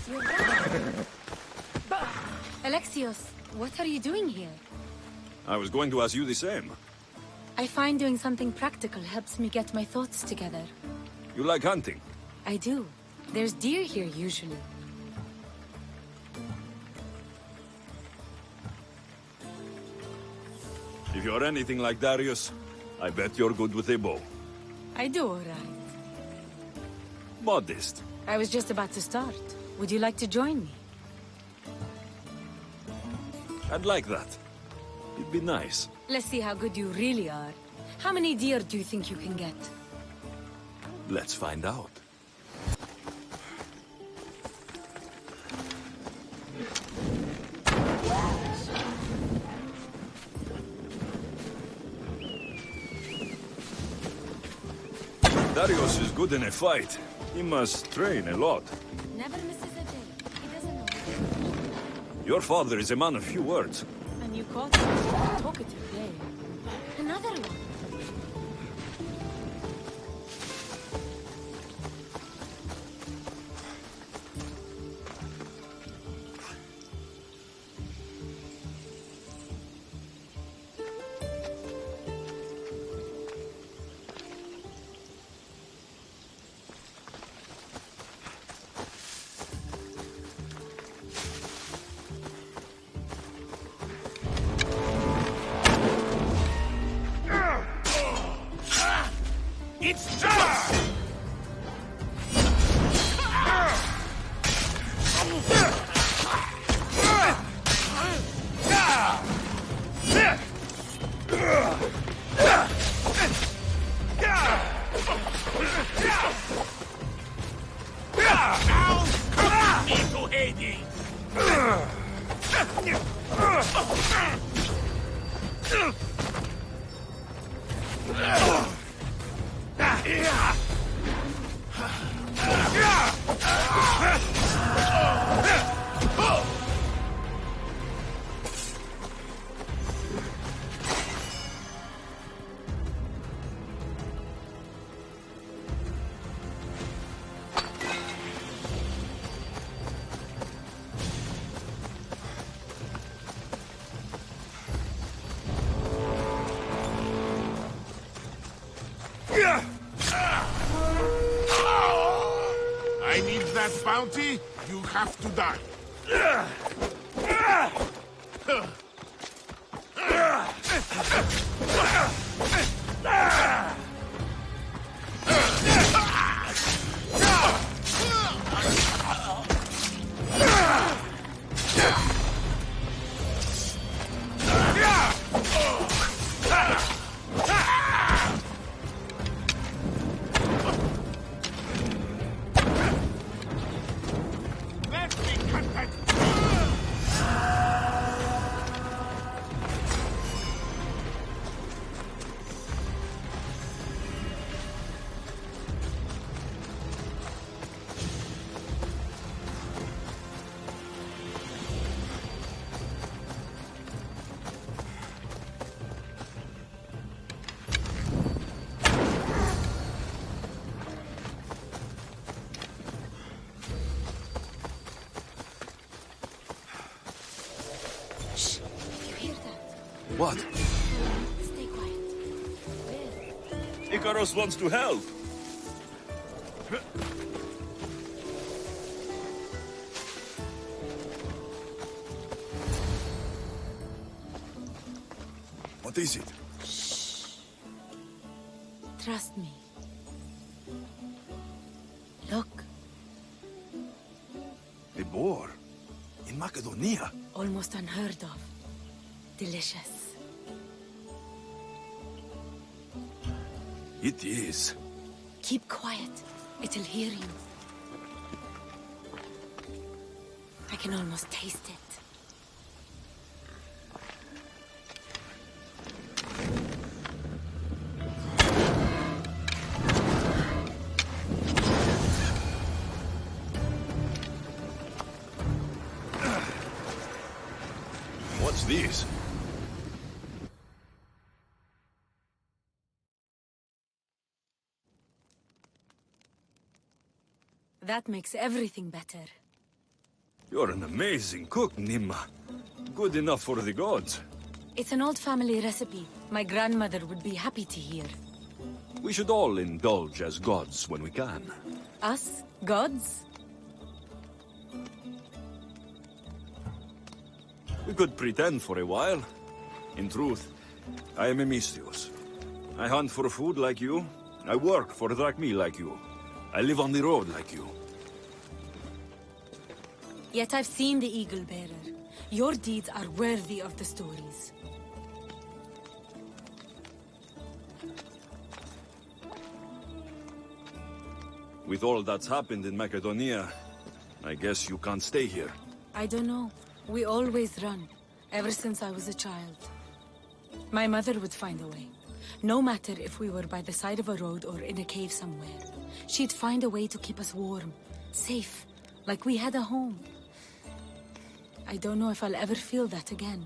You're right. Alexios, what are you doing here? I was going to ask you the same. I find doing something practical helps me get my thoughts together. You like hunting? I do. There's deer here usually. If you're anything like Darius, I bet you're good with a bow. I do all right. Modest. I was just about to start. Would you like to join me? I'd like that. It'd be nice. Let's see how good you really are. How many deer do you think you can get? Let's find out. Darius is good in a fight. He must train a lot. Never misses a day. He doesn't know. Your father is a man of few words. And you caught him. Talkative player. Another one. It's just! Now, come me to Hades! I need that bounty. You have to die. Let's be content. Shh! Did you hear that? What? Stay quiet. There. Icarus wants to help. What is it? Trust me. Look, A boar? In Macedonia? almost unheard of. Delicious. It is. Keep quiet. It'll hear you. I can almost taste it. What's this? That makes everything better. You're an amazing cook, Nimma. Good enough for the gods. It's an old family recipe. My grandmother would be happy to hear. We should all indulge as gods when we can. Us? Gods? We could pretend for a while. In truth, I am a Misthios. I hunt for food like you. I work for Drachmi like you. I live on the road like you. Yet I've seen the Eagle Bearer. Your deeds are worthy of the stories. With all that's happened in Macedonia, I guess you can't stay here. I don't know. We always run, ever since I was a child. My mother would find a way. No matter if we were by the side of a road or in a cave somewhere. She'd find a way to keep us warm, safe, like we had a home. I don't know if I'll ever feel that again.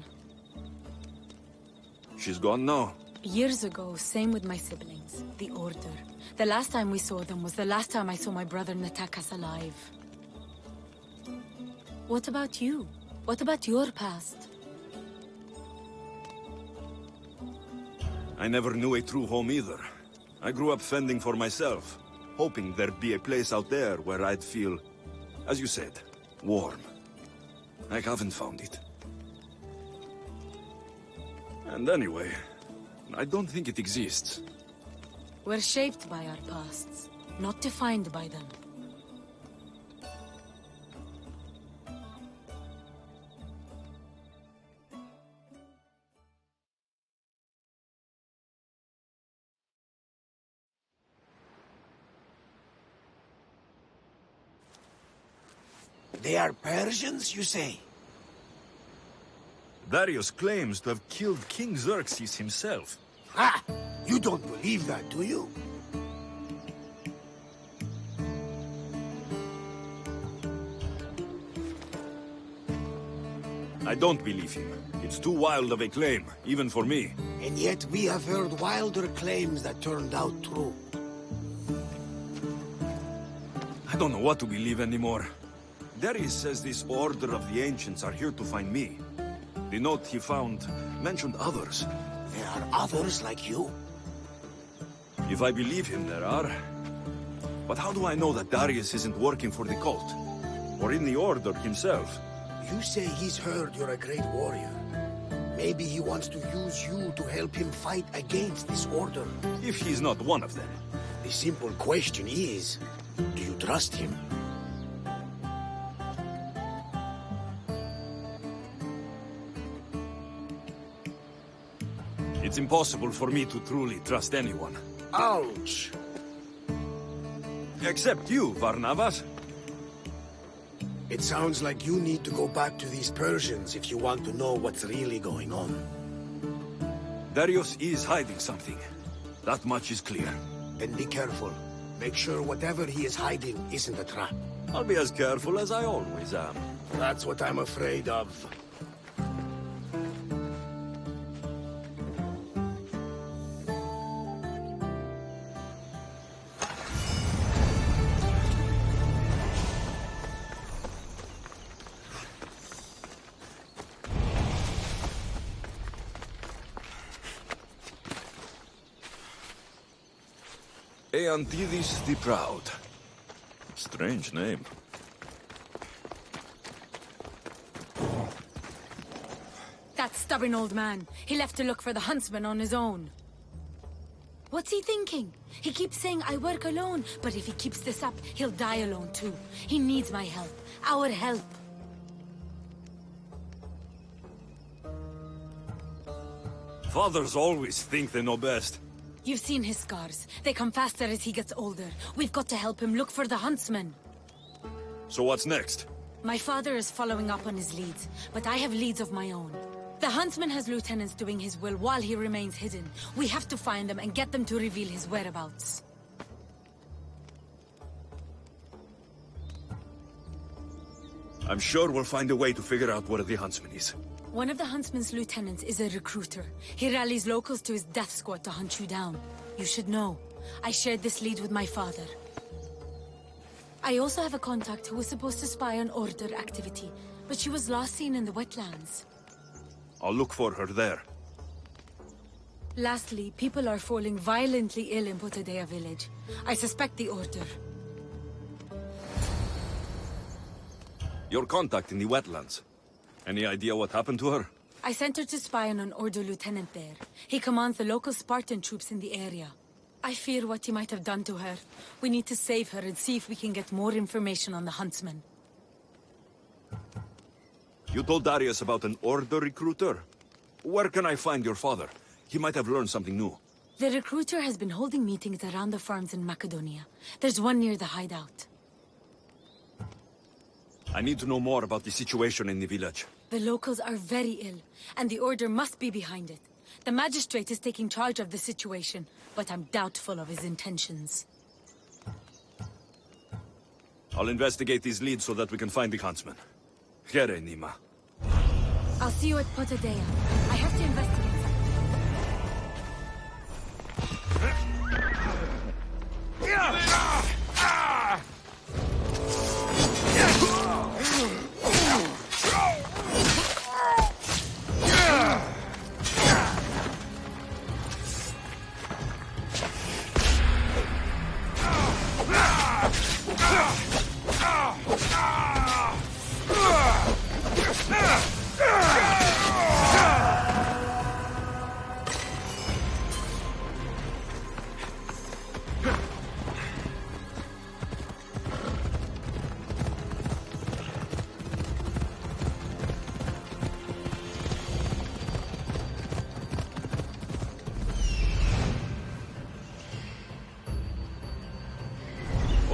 She's gone now. Years ago, same with my siblings, the Order. The last time we saw them was the last time I saw my brother Natakas alive. What about you? What about your past? I never knew a true home either. I grew up fending for myself, hoping there'd be a place out there where I'd feel, as you said, warm. I haven't found it. And anyway, I don't think it exists. We're shaped by our pasts, not defined by them. They are Persians, you say? Darius claims to have killed King Xerxes himself. Ha! You don't believe that, do you? I don't believe him. It's too wild of a claim, even for me. And yet we have heard wilder claims that turned out true. I don't know what to believe anymore. Darius says this Order of the Ancients are here to find me. The note he found mentioned others. There are others like you? If I believe him, there are. But how do I know that Darius isn't working for the cult? Or in the Order himself? You say he's heard you're a great warrior. Maybe he wants to use you to help him fight against this Order. If he's not one of them. The simple question is, do you trust him? It's impossible for me to truly trust anyone. Ouch! Except you, Varnavas. It sounds like you need to go back to these Persians if you want to know what's really going on. Darius is hiding something. That much is clear. Then be careful. Make sure whatever he is hiding isn't a trap. I'll be as careful as I always am. That's what I'm afraid of. Eantidis the Proud. Strange name. That stubborn old man. He left to look for the huntsman on his own. What's he thinking? He keeps saying I work alone, but if he keeps this up, he'll die alone too. He needs my help. Our help. Fathers always think they know best. You've seen his scars. They come faster as he gets older. We've got to help him look for the huntsman. So what's next? My father is following up on his leads, but I have leads of my own. The huntsman has lieutenants doing his will while he remains hidden. We have to find them and get them to reveal his whereabouts. I'm sure we'll find a way to figure out where the huntsman is. One of the huntsman's lieutenants is a recruiter. He rallies locals to his death squad to hunt you down. You should know. I shared this lead with my father. I also have a contact who was supposed to spy on Order activity, but she was last seen in the wetlands. I'll look for her there. Lastly, people are falling violently ill in Potadea village. I suspect the Order. Your contact in the wetlands. Any idea what happened to her? I sent her to spy on an Order lieutenant there. He commands the local Spartan troops in the area. I fear what he might have done to her. We need to save her and see if we can get more information on the huntsman. You told Darius about an Order recruiter? Where can I find your father? He might have learned something new. The recruiter has been holding meetings around the farms in Macedonia. There's one near the hideout. I need to know more about the situation in the village. The locals are very ill, and the Order must be behind it. The magistrate is taking charge of the situation, but I'm doubtful of his intentions. I'll investigate these leads so that we can find the huntsman. Here, Nima. I'll see you at Potadea. I have to investigate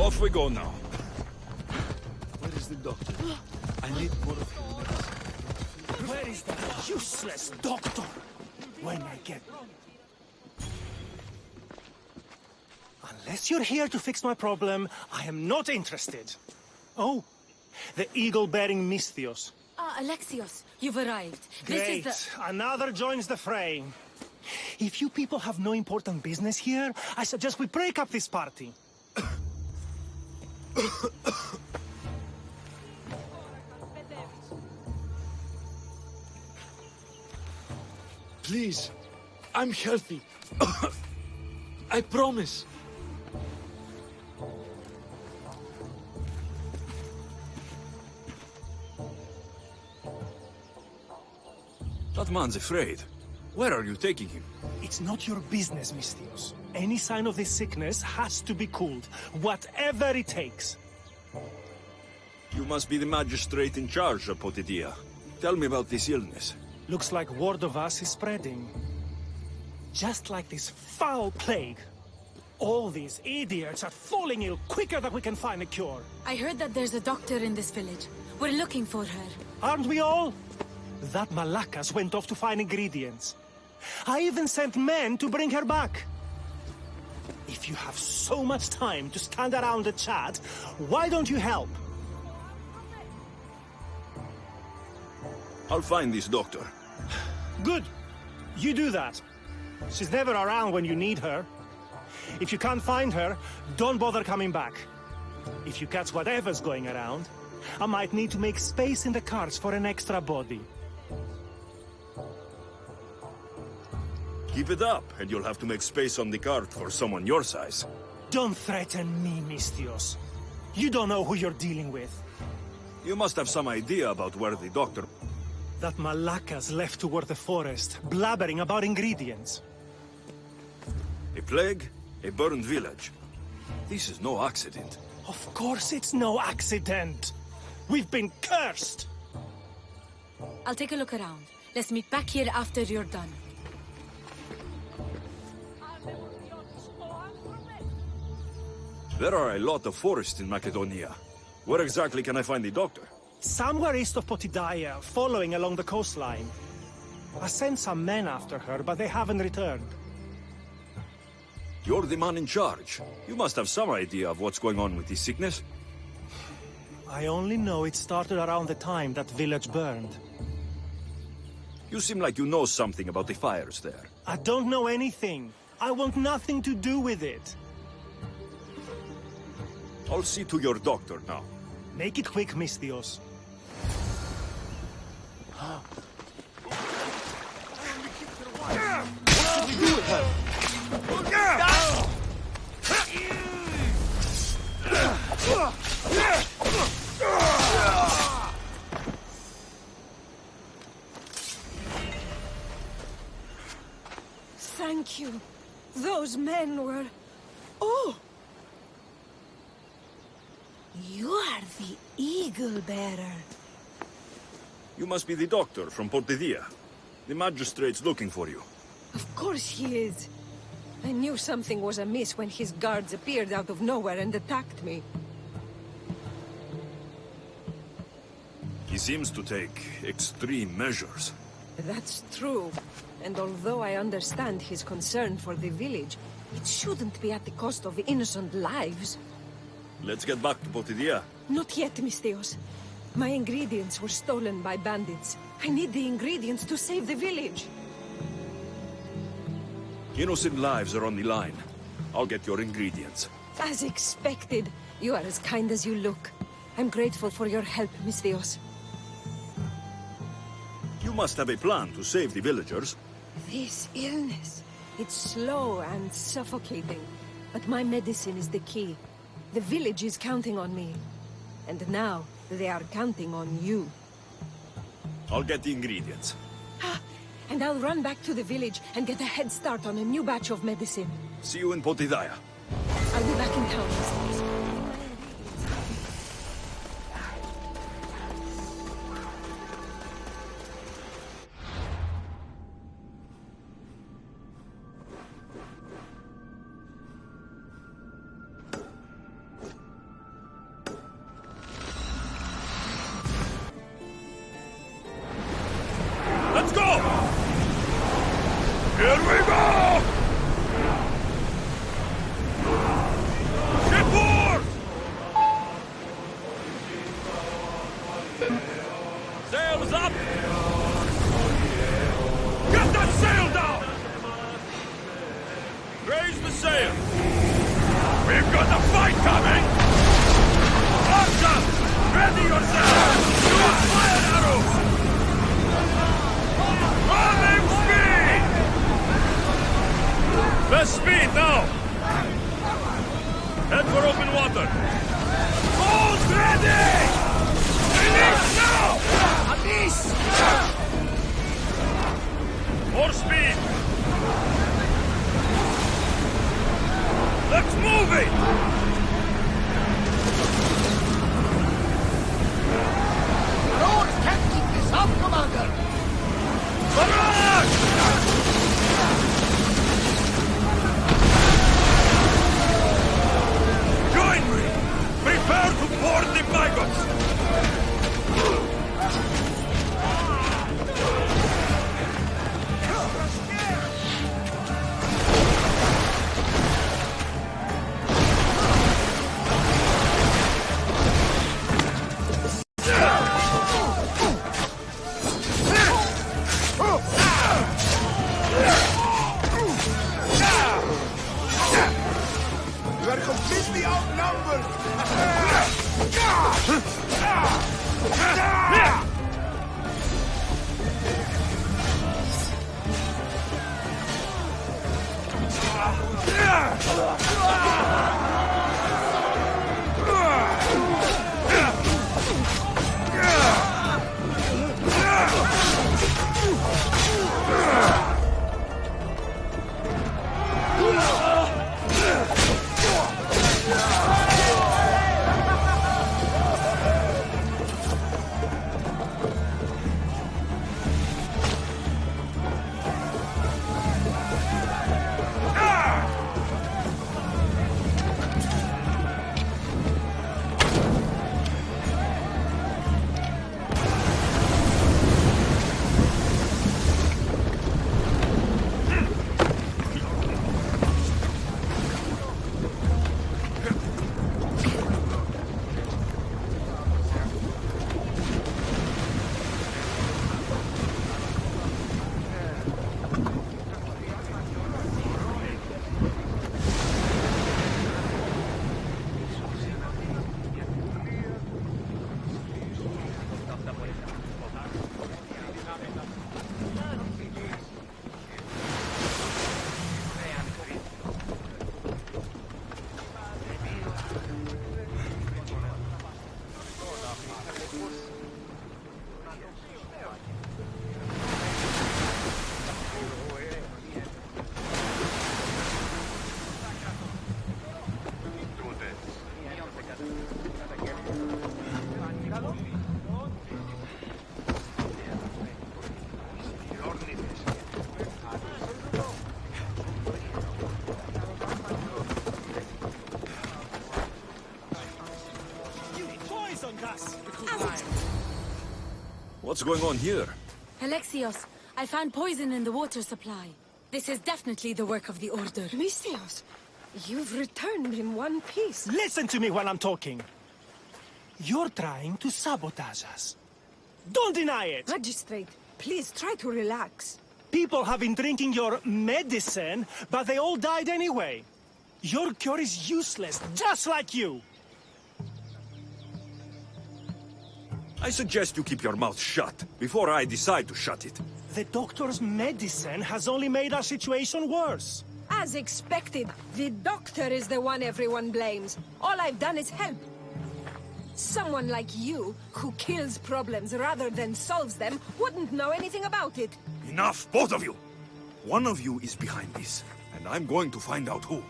Off we go now. Where is the doctor? I need more of him. Where is that useless doctor? When I get... Unless you're here to fix my problem, I am not interested. Oh, the eagle-bearing Misthios. Alexios, you've arrived. Great, This is another joins the fray. If you people have no important business here, I suggest we break up this party. Please, I'm healthy. I promise. That man's afraid. Where are you taking him? It's not your business, Misthios. Any sign of this sickness has to be cooled, whatever it takes. You must be the magistrate in charge of Potidea. Tell me about this illness. Looks like word of us is spreading. Just like this foul plague. All these idiots are falling ill quicker than we can find a cure. I heard that there's a doctor in this village. We're looking for her. Aren't we all? That Malakas went off to find ingredients. I even sent men to bring her back. If you have so much time to stand around and chat, why don't you help? I'll find this doctor. Good. You do that. She's never around when you need her. If you can't find her, don't bother coming back. If you catch whatever's going around, I might need to make space in the carts for an extra body. Keep it up, and you'll have to make space on the cart for someone your size. Don't threaten me, Misthios. You don't know who you're dealing with. You must have some idea about where the doctor... That Malakas left toward the forest, blabbering about ingredients. A plague? A burned village? This is no accident. Of course it's no accident. We've been cursed. I'll take a look around. Let's meet back here after you're done. There are a lot of forests in Macedonia. Where exactly can I find the doctor? Somewhere east of Potidaya, following along the coastline. I sent some men after her, but they haven't returned. You're the man in charge. You must have some idea of what's going on with this sickness. I only know it started around the time that village burned. You seem like you know something about the fires there. I don't know anything. I want nothing to do with it. I'll see to your doctor now. Make it quick, Misthios. Thank you. Those men were... Oh! You are the Eagle Bearer. You must be the doctor from Portedilla. The magistrate's looking for you. Of course he is. I knew something was amiss when his guards appeared out of nowhere and attacked me. He seems to take extreme measures. That's true. And although I understand his concern for the village, it shouldn't be at the cost of innocent lives. Let's get back to Portedilla. Not yet, Misthios. My ingredients were stolen by bandits. I need the ingredients to save the village. Innocent lives are on the line. I'll get your ingredients. As expected. You are as kind as you look. I'm grateful for your help, Misthios. You must have a plan to save the villagers. This illness, it's slow and suffocating. But my medicine is the key. The village is counting on me. And now, they are counting on you. I'll get the ingredients. And I'll run back to the village and get a head start on a new batch of medicine. See you in Portedilla. I'll be back in town, Misthios. Let's go! Here we go! Shipboard! Sails up! Get that sail down! Raise the sail! We've got a fight coming! Archer! Ready yourself! Shoot fire arrows! Running speed! Best speed now! Head for open water! Boats ready! Release now! Abyss! What's going on here? Alexios, I found poison in the water supply. This is definitely the work of the Order. Mystios, you've returned in one piece. Listen to me while I'm talking. You're trying to sabotage us. Don't deny it! Magistrate, please try to relax. People have been drinking your medicine, but they all died anyway. Your cure is useless, just like you! I suggest you keep your mouth shut, before I decide to shut it. The doctor's medicine has only made our situation worse. As expected, the doctor is the one everyone blames. All I've done is help. Someone like you, who kills problems rather than solves them, wouldn't know anything about it. Enough, both of you! One of you is behind this, and I'm going to find out who.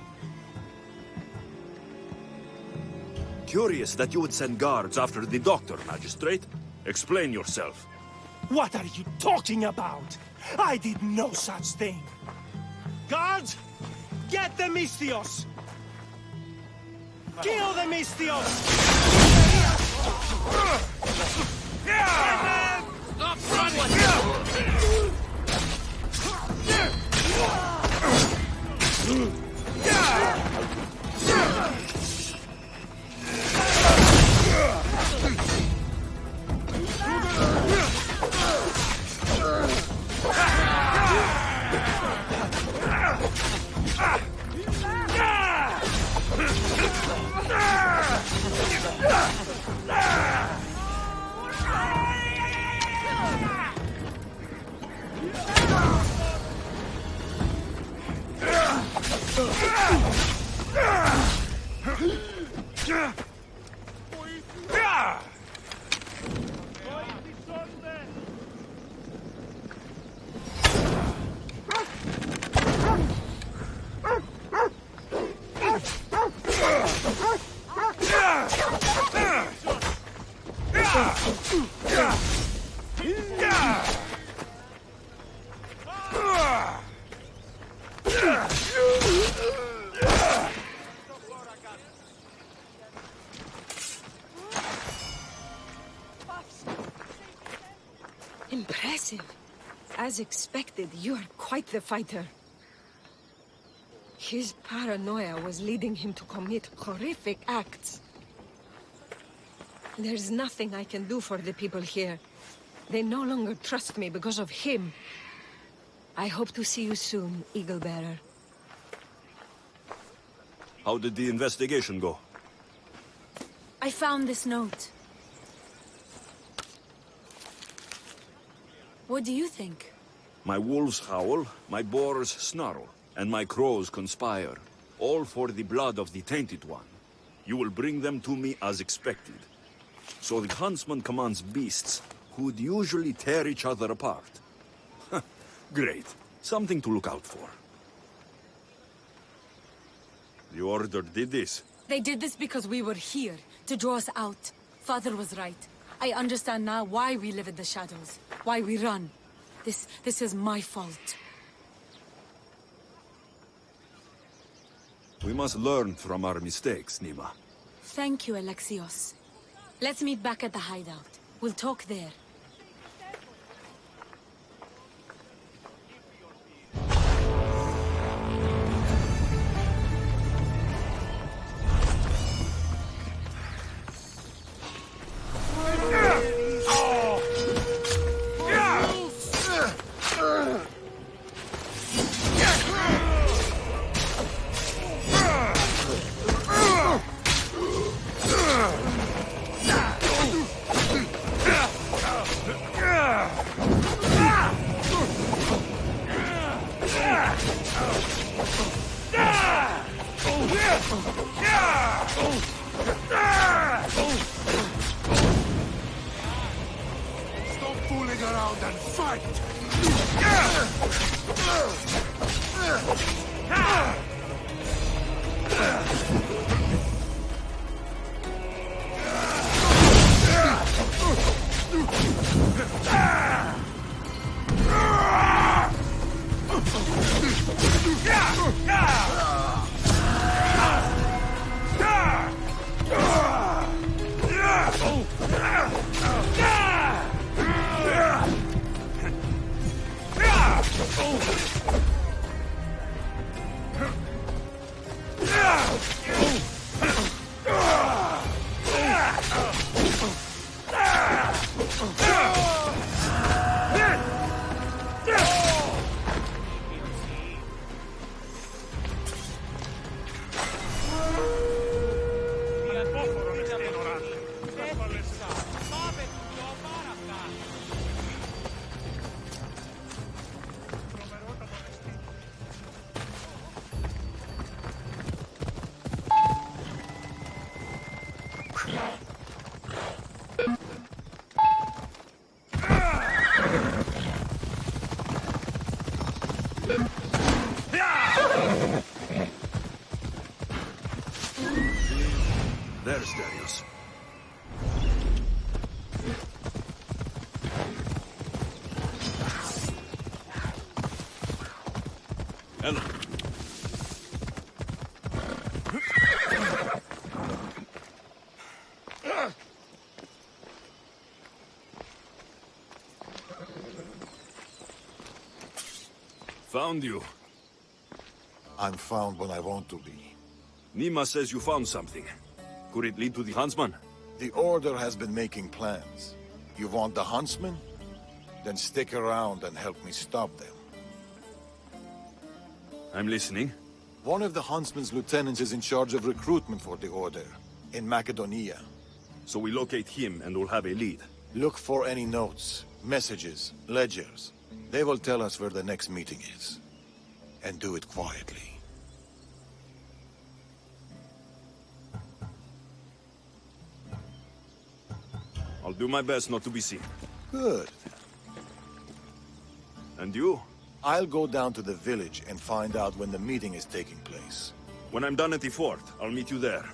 Curious that you would send guards after the doctor, Magistrate. Explain yourself. What are you talking about? I did no such thing. Guards, get the Mystios! Kill the Mystios! Stop running! Impressive. As expected, you are quite the fighter. His paranoia was leading him to commit horrific acts. There's nothing I can do for the people here. They no longer trust me because of him. I hope to see you soon, Eagle Bearer. How did the investigation go? I found this note. What do you think? My wolves howl, my boars snarl, and my crows conspire. All for the blood of the Tainted One. You will bring them to me as expected. So the huntsman commands beasts, who would usually tear each other apart. Great. Something to look out for. The Order did this. They did this because we were here, to draw us out. Father was right. I understand now why we live in the shadows, why we run. This is my fault. We must learn from our mistakes, Nima. Thank you, Alexios. Let's meet back at the hideout. We'll talk there. Stop fooling around and fight! There's Darius. Hello. Found you. I'm found when I want to be. Nima says you found something. Could it lead to the Huntsman? The Order has been making plans. You want the Huntsman? Then stick around and help me stop them. I'm listening. One of the Huntsman's lieutenants is in charge of recruitment for the Order, in Macedonia. So we locate him and we'll have a lead. Look for any notes, messages, ledgers. They will tell us where the next meeting is. And do it quietly. I'll do my best not to be seen. Good. And you? I'll go down to the village and find out when the meeting is taking place. When I'm done at the fort, I'll meet you there.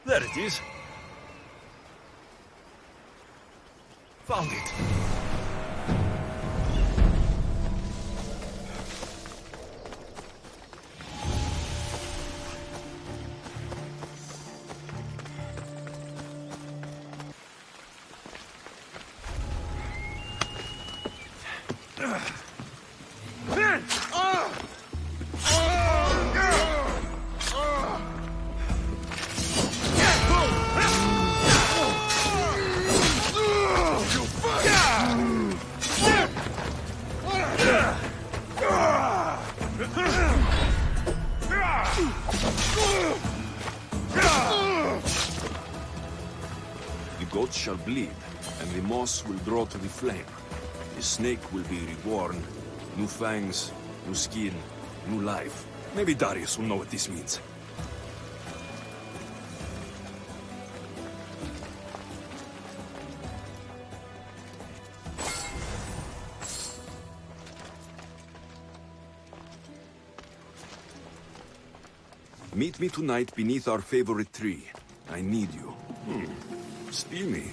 There it is. Found it. The goats shall bleed, and the moss will draw to the flame. The snake will be reborn. New fangs, new skin, new life. Maybe Darius will know what this means. Meet me tonight beneath our favorite tree. I need you. Steal me.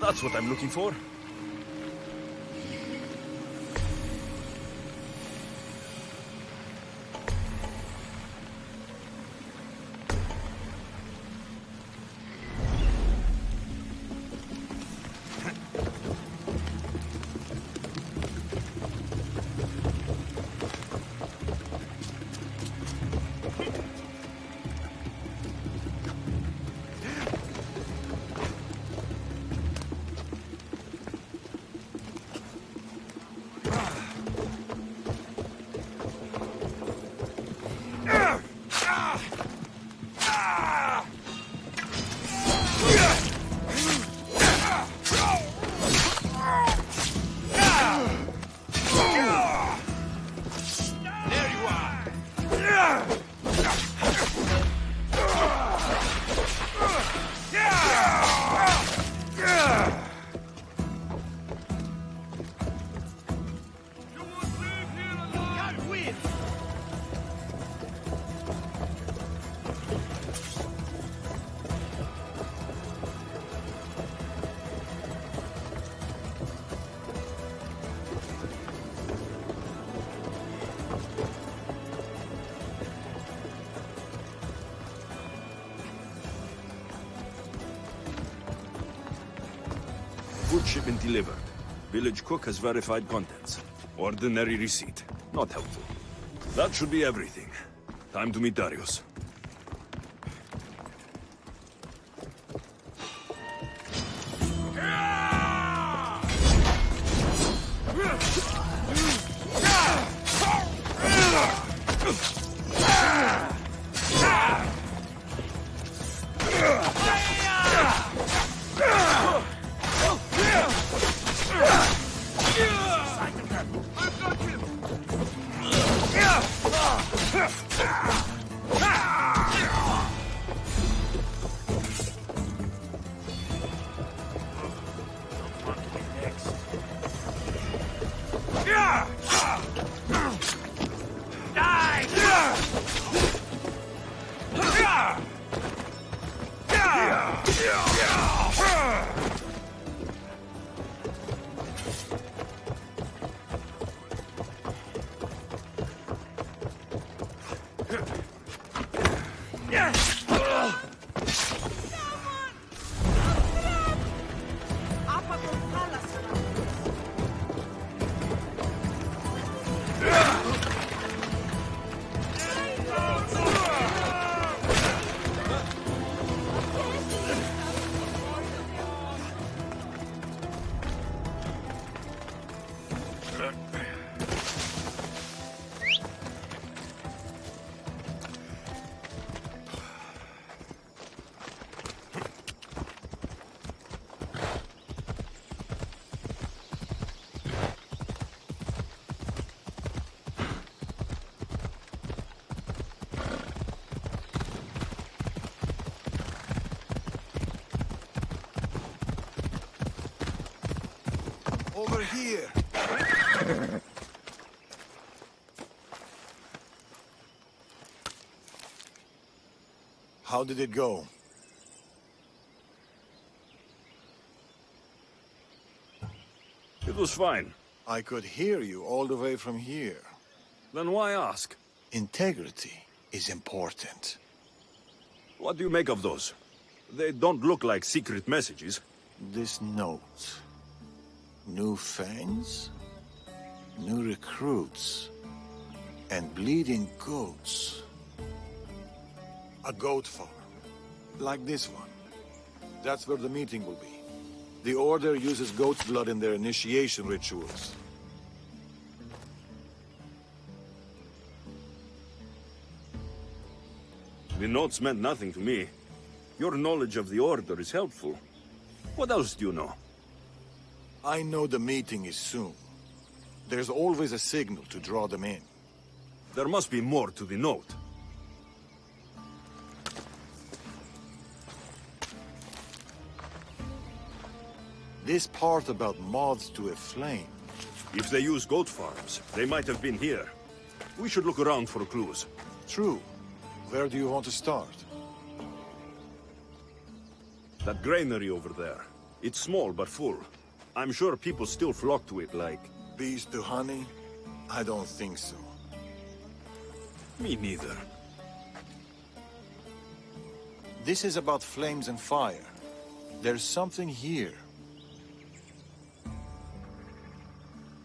That's what I'm looking for. Food shipment delivered. Village cook has verified contents. Ordinary receipt. Not helpful. That should be everything. Time to meet Darius. Over here. How did it go? It was fine. I could hear you all the way from here. Then why ask? Integrity is important. What do you make of those? They don't look like secret messages. This note. New fangs, new recruits, and bleeding goats. A goat farm, like this one. That's where the meeting will be. The Order uses goat's blood in their initiation rituals. The notes meant nothing to me. Your knowledge of the Order is helpful. What else do you know? I know the meeting is soon. There's always a signal to draw them in. There must be more to the note. This part about moths to a flame. If they use goat farms, they might have been here. We should look around for clues. True. Where do you want to start? That granary over there. It's small but full. I'm sure people still flock to it like... Bees to honey? I don't think so. Me neither. This is about flames and fire. There's something here.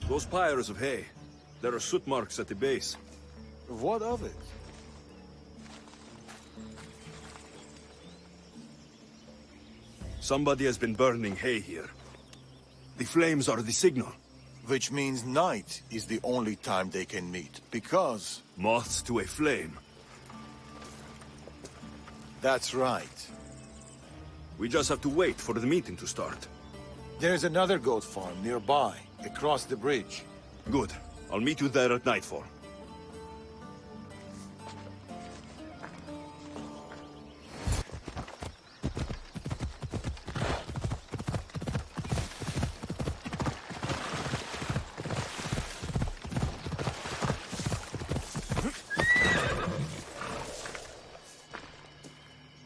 Those pyres of hay. There are soot marks at the base. What of it? Somebody has been burning hay here. The flames are the signal. Which means night is the only time they can meet, because... Moths to a flame. That's right. We just have to wait for the meeting to start. There's another goat farm nearby, across the bridge. Good. I'll meet you there at nightfall.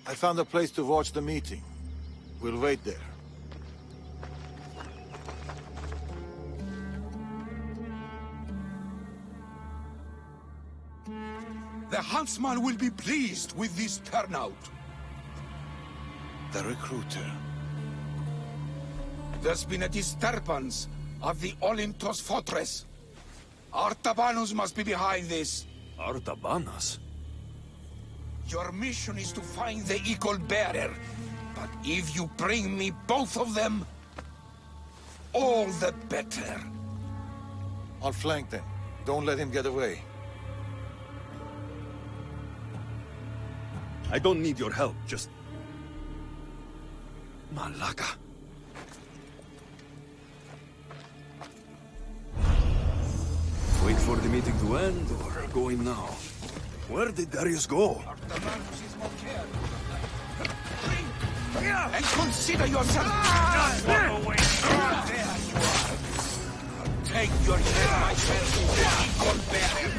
I found a place to watch the meeting. We'll wait there. The huntsman will be pleased with this turnout. The recruiter. There's been a disturbance of the Olympus fortress. Artabanus must be behind this. Artabanus? Your mission is to find the Eagle Bearer. But if you bring me both of them, all the better. I'll flank them. Don't let him get away. I don't need your help, just... Malaka. Wait for the meeting to end, or go in now? Where did Darius go? And consider yourself just walk away. There you are. I'll take your head myself to the Eagle Bearer.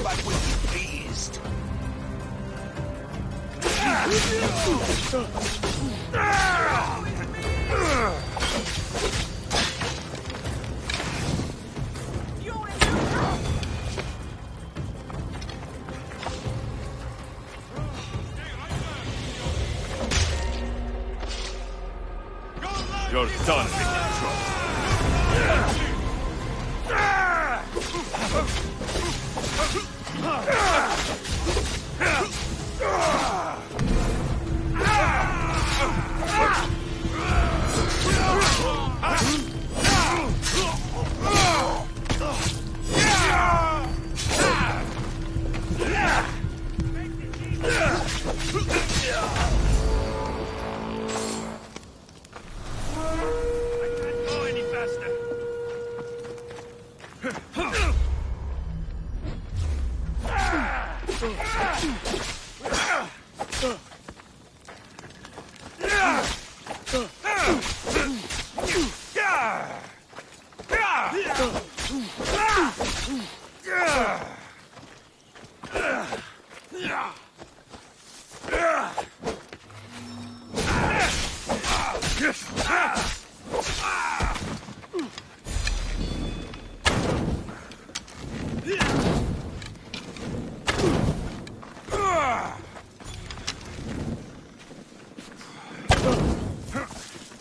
But will be pleased. You're done with that trouble.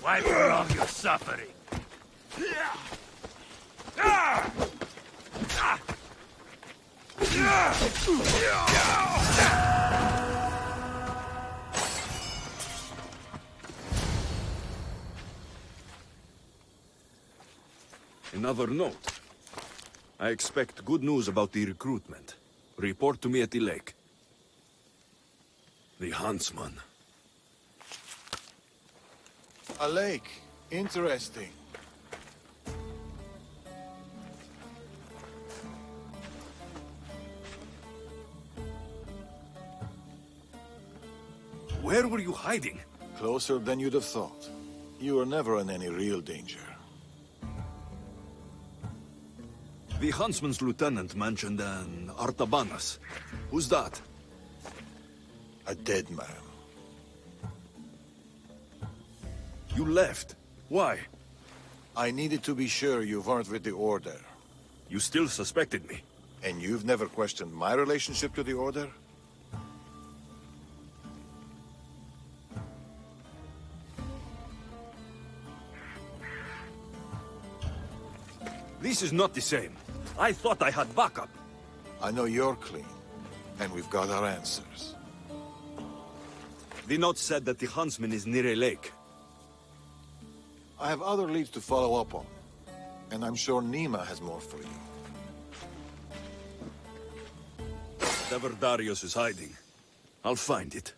Wipe off your suffering. Another note. I expect good news about the recruitment. Report to me at the lake. The huntsman. A lake. Interesting. Where were you hiding? Closer than you'd have thought. You were never in any real danger. The huntsman's lieutenant mentioned an Artabanus. Who's that? A dead man. You left. Why? I needed to be sure you weren't with the Order. You still suspected me. And you've never questioned my relationship to the Order? This is not the same. I thought I had backup. I know you're clean, and we've got our answers. The note said that the huntsman is near a lake. I have other leads to follow up on, and I'm sure Nima has more for you. Whatever Darius is hiding, I'll find it.